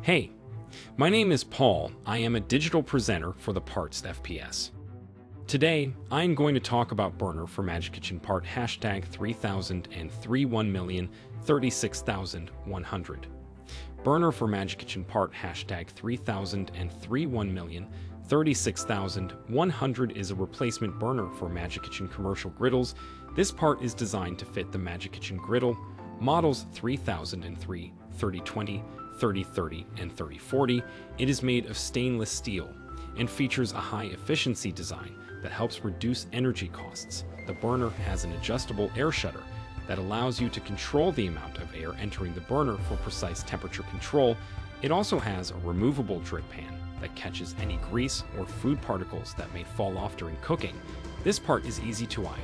Hey, my name is Paul. I am a digital presenter for the PartsFPS. Today, I am going to talk about burner for Magikitch'n part hashtag 3003136100. Burner for Magikitch'n part hashtag 3003136100 is a replacement burner for Magikitch'n commercial griddles. This part is designed to fit the Magikitch'n griddle models 3003, 3020, 3030, and 3040. It is made of stainless steel and features a high-efficiency design that helps reduce energy costs. The burner has an adjustable air shutter that allows you to control the amount of air entering the burner for precise temperature control. It also has a removable drip pan that catches any grease or food particles that may fall off during cooking. This part is easy to eye.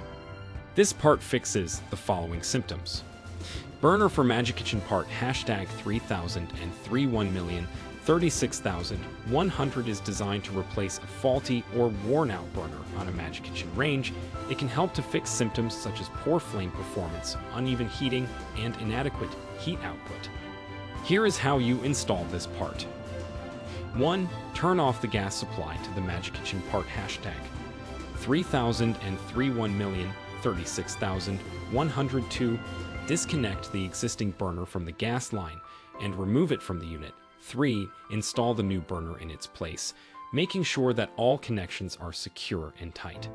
This part fixes the following symptoms. Burner for Magikitch'n part hashtag 3003136100 is designed to replace a faulty or worn-out burner on a Magikitch'n range. It can help to fix symptoms such as poor flame performance, uneven heating, and inadequate heat output. Here is how you install this part. 1. Turn off the gas supply to the Magikitch'n part hashtag 3003136102. Disconnect the existing burner from the gas line and remove it from the unit. 3. Install the new burner in its place, making sure that all connections are secure and tight.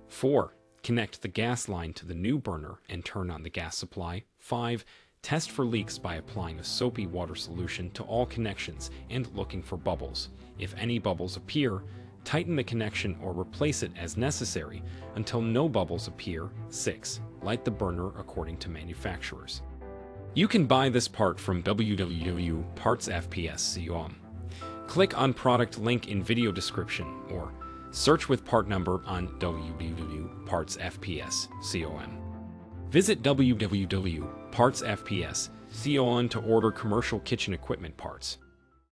4. Connect the gas line to the new burner and turn on the gas supply. 5. Test for leaks by applying a soapy water solution to all connections and looking for bubbles. If any bubbles appear, tighten the connection or replace it as necessary until no bubbles appear. 6. Light the burner according to manufacturers. You can buy this part from www.PartsFPS.com. Click on product link in video description or search with part number on www.PartsFPS.com. Visit www.PartsFPS.com to order commercial kitchen equipment parts.